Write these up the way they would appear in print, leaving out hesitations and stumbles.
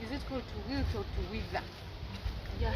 is it called to wilt or to wither? Yeah.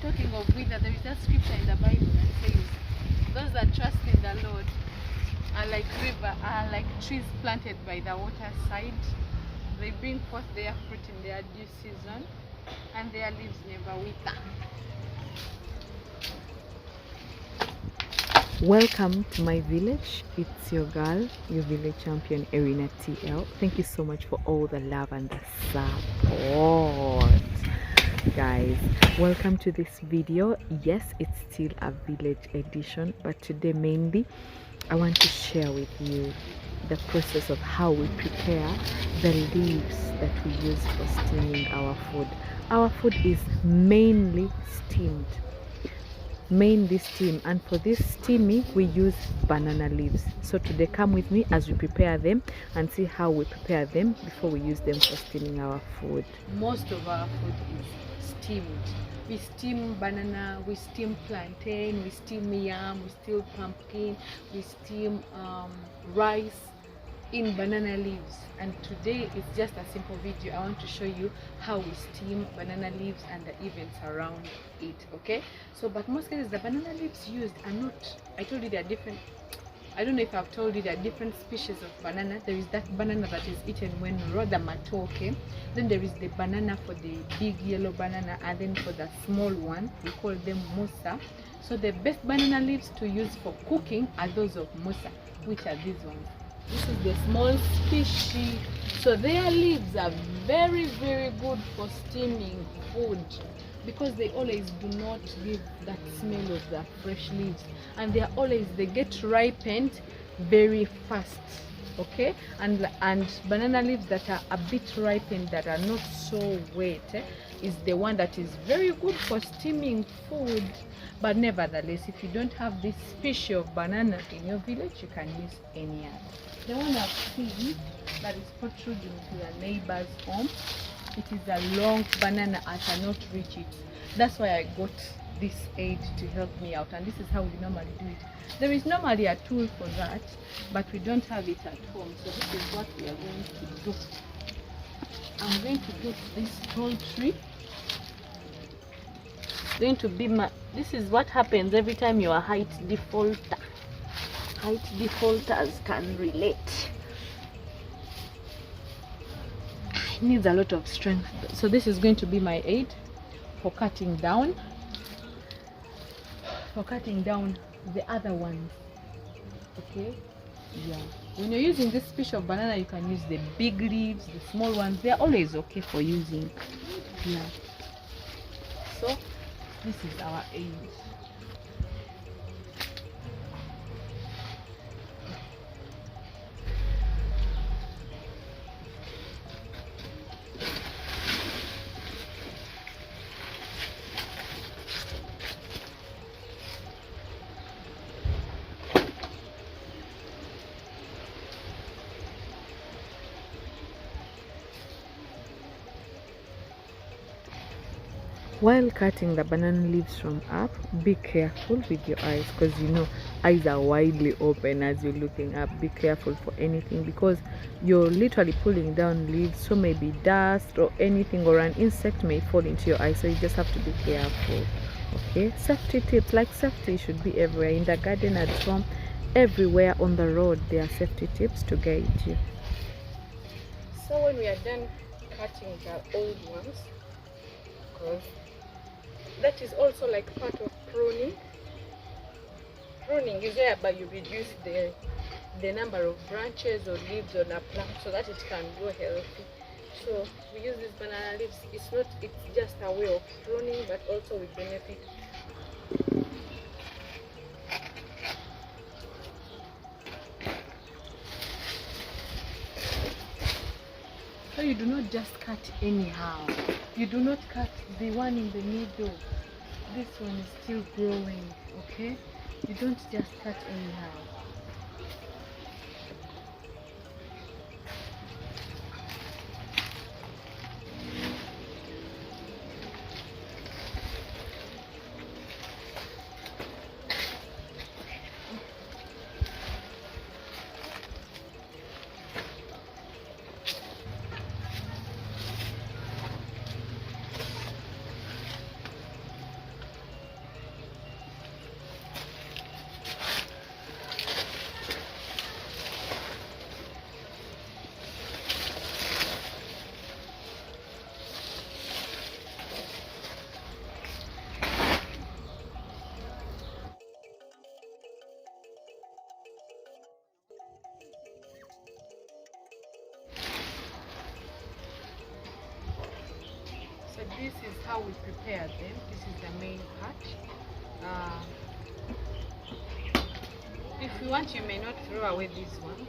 Talking of wither, there is that scripture in the Bible that says, those that trust in the Lord are like trees planted by the waterside. They bring forth their fruit in their due season, and their leaves never wither. Welcome to my village. It's your girl, your village champion, Erina TL. Thank you so much for all the love and the support, guys. Welcome to this video. Yes, it's still a village edition, but today mainly I want to share with you the process of how we prepare the leaves that we use for steaming our food. Our food is mainly steamed, and for this steaming we use banana leaves. So today come with me as we prepare them and see how we prepare them before we use them for steaming our food. Most of our food is steamed. We steam banana, we steam plantain, we steam yam, we steam pumpkin, we steam rice in banana leaves. And today it's just a simple video. I want to show you how we steam banana leaves and the events around it. Okay, so but most cases the banana leaves used are not, I told you they are different. I don't know if I've told you there are different species of banana. There is that banana that is eaten when rather matoke. Then there is the banana for the big yellow banana, and then for the small one we call them musa. So the best banana leaves to use for cooking are those of musa, which are these ones. This is the small species. So their leaves are very, very good for steaming food, because they always do not give that smell of the fresh leaves, and they get ripened very fast. Okay, and banana leaves that are a bit ripened, that are not so wet, is the one that is very good for steaming food. But nevertheless, if you don't have this species of banana in your village, you can use any other. The one I've seen that is protruding to the neighbor's home, it is a long banana. I cannot reach it. That's why I got this aid to help me out, and this is how we normally do it. There is normally a tool for that, but we don't have it at home, so this is what we are going to do. I'm going to get this tall tree. It's going to be this is what happens every time you are height defaulter. Height defaulters can relate. It needs a lot of strength. So this is going to be my aid for cutting down the other ones. Okay, yeah, when you're using this species of banana, you can use the big leaves, the small ones. They're always okay for using. Yeah, so this is our aid. While cutting the banana leaves from up, be careful with your eyes, because you know eyes are widely open as you're looking up. Be careful for anything, because you're literally pulling down leaves, so maybe dust or anything or an insect may fall into your eye, so you just have to be careful. Okay, safety tips, like safety should be everywhere, in the garden, at home, everywhere on the road. There are safety tips to guide you. So when we are done cutting the old ones, because that is also like part of pruning. Pruning is whereby you reduce the number of branches or leaves on a plant so that it can grow healthy. So we use these banana leaves. It's just a way of pruning, but also we benefit. So you do not just cut anyhow. You do not cut the one in the middle. This one is still growing, okay? You don't just cut anyhow. this is how we prepare them. This is the main part. If you want, you may not throw away these ones.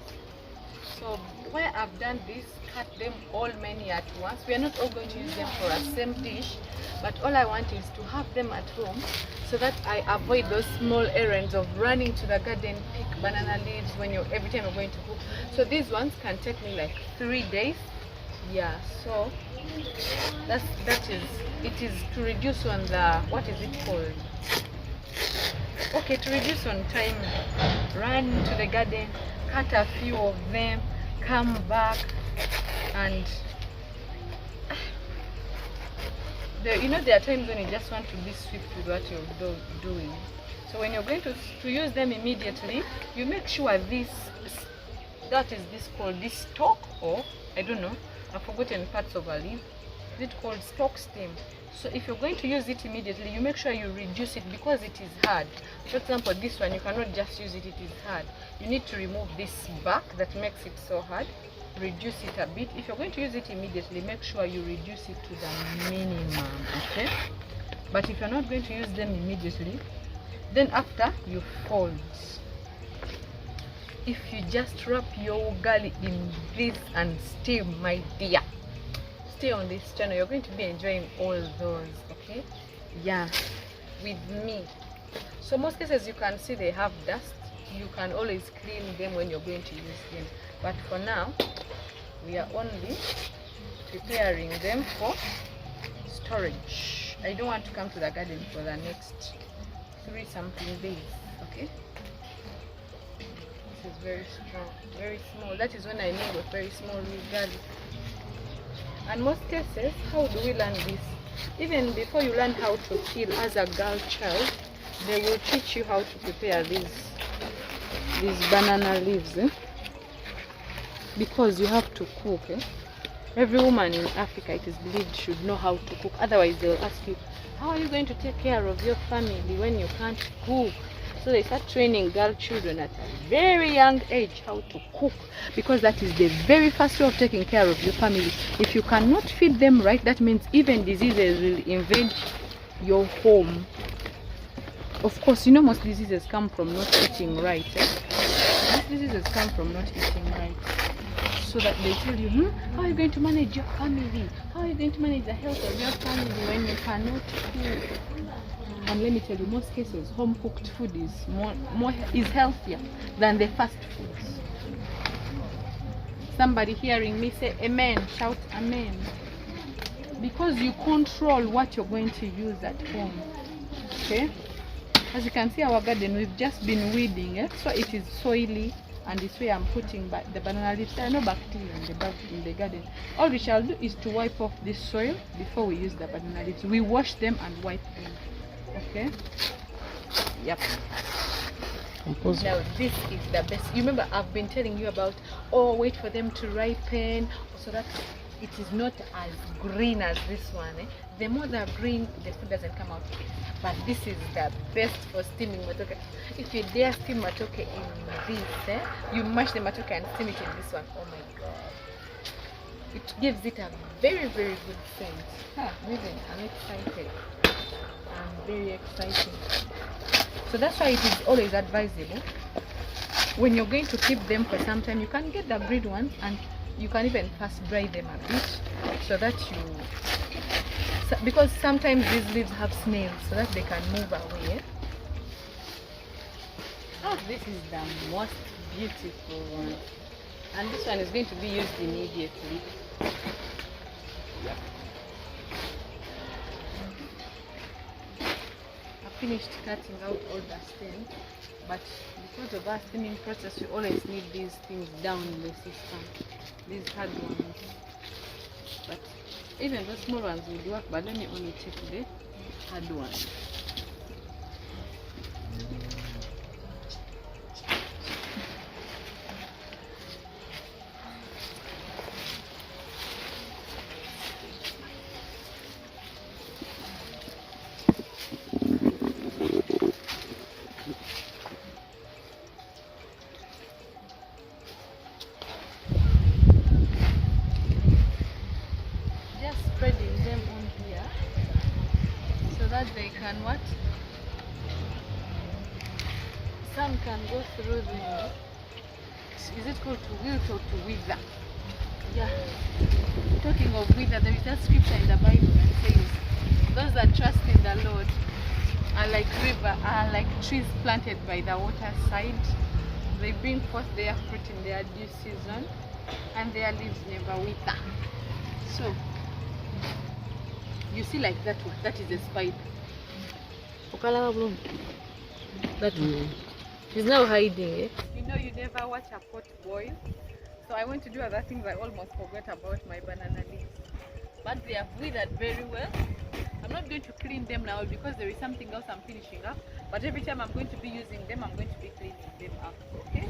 So where I've done this, cut them all many at once. We are not all going to use them for a same dish, but all I want is to have them at home so that I avoid those small errands of running to the garden, pick banana leaves when you're every time I'm going to cook. So these ones can take me like 3 days. Yeah, so it is to reduce on the, what is it called? Okay, to reduce on time, run to the garden, cut a few of them, come back, and you know, there are times when you just want to be swift with what you're doing. So when you're going to use them immediately, you make sure this called this stalk, or I don't know, I've forgotten parts of a leaf. Is it called stalk stem? So if you're going to use it immediately, you make sure you reduce it because it is hard. For example, this one, you cannot just use it, it is hard. You need to remove this back that makes it so hard. Reduce it a bit. If you're going to use it immediately, make sure you reduce it to the minimum, okay? But if you're not going to use them immediately, then after, you fold. If you just wrap your ugali in this and steam, my dear, stay on this channel, you're going to be enjoying all those, okay? Yeah, with me. So most cases you can see they have dust. You can always clean them when you're going to use them, but for now we are only preparing them for storage. I don't want to come to the garden for the next 3 something days, okay? This is very strong, very small. That is when I need a very small ugali. And most cases, how do we learn this? Even before you learn how to peel as a girl child, they will teach you how to prepare these banana leaves, because you have to cook. Every woman in Africa, it is believed, should know how to cook. Otherwise they'll ask you, how are you going to take care of your family when you can't cook? So they start training girl children at a very young age how to cook, because that is the very first way of taking care of your family. If you cannot feed them right, that means even diseases will invade your home. Of course, you know, most diseases come from not eating right. Most diseases come from not eating right. So that they tell you, how are you going to manage your family? How are you going to manage the health of your family when you cannot cook? And let me tell you, most cases, home cooked food is is healthier than the fast foods. Somebody hearing me say amen, shout amen. Because you control what you're going to use at home. Okay? As you can see, our garden, we've just been weeding, so it is soily, and this way I'm putting back the banana leaves. There are no bacteria in the garden. All we shall do is to wipe off this soil before we use the banana leaves. We wash them and wipe them. Okay? Yep. Now this is the best. You remember I've been telling you about, wait for them to ripen so that it is not as green as this one. The more they're green, the food doesn't come out. But this is the best for steaming matoke. If you dare steam matoke in this, you mash the matoke and steam it in this one. Oh my god. It gives it a very, very good scent. Really, I'm excited. I'm very excited. So that's why it is always advisable, when you're going to keep them for some time, you can get the green ones and you can even first dry them a bit, so that because sometimes these leaves have snails, so that they can move away. This is the most beautiful one, and this one is going to be used immediately. Finished cutting out all the stems, but because of our steaming process, we always need these things down in the system, these hard ones. But even the small ones will work, but let me only take the hard ones. just spreading them on here so that they can what? Some can go through the, is it called to wilt or to wither? Yeah. Talking of wither, there is that scripture in the Bible that says, those that trust in the Lord are like trees planted by the waterside. They bring forth their fruit in their due season, and their leaves never wither. So you see, like that one, that is a spider. That one. She's now hiding it. You know, you never watch a pot boil. So I went to do other things. I almost forgot about my banana leaves. But they have withered very well. I'm not going to clean them now because there is something else I'm finishing up. But every time I'm going to be using them, I'm going to be cleaning them up. Okay?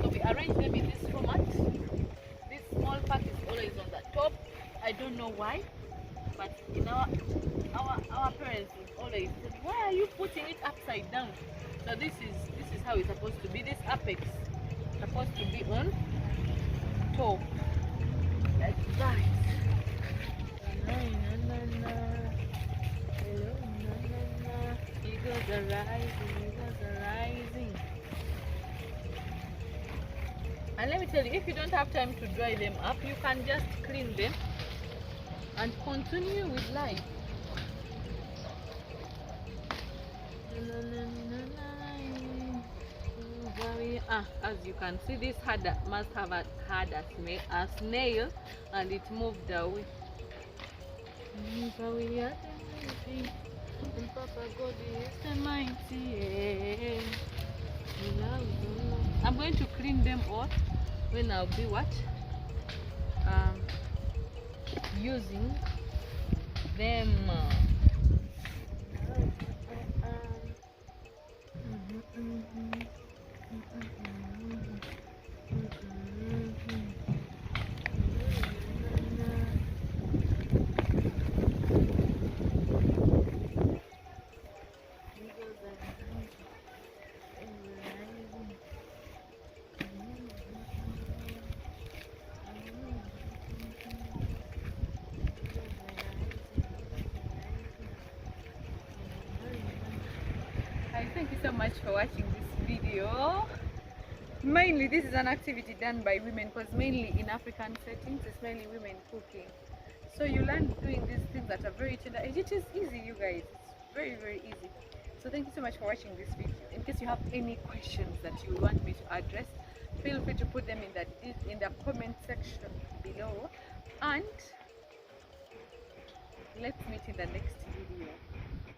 So we arrange them in this format. This small part is always on the top. I don't know why. But in our parents would always say, why are you putting it upside down? So this is how it's supposed to be. This apex is supposed to be on top, like that. Eagles are rising, eagles are rising. And let me tell you, if you don't have time to dry them up, you can just clean them and continue with life. As you can see, this must have had a snail, and it moved away. And Papa God is the mighty. I'm going to clean them all when I'll be what? Using them. Thank you so much for watching this video. Mainly this is an activity done by women, because mainly in African settings it's mainly women cooking. So you learn doing these things at a very tender age. It is easy, you guys. It's very, very easy. So thank you so much for watching this video. In case you have any questions that you want me to address, feel free to put them in the comment section below, and let's meet in the next video.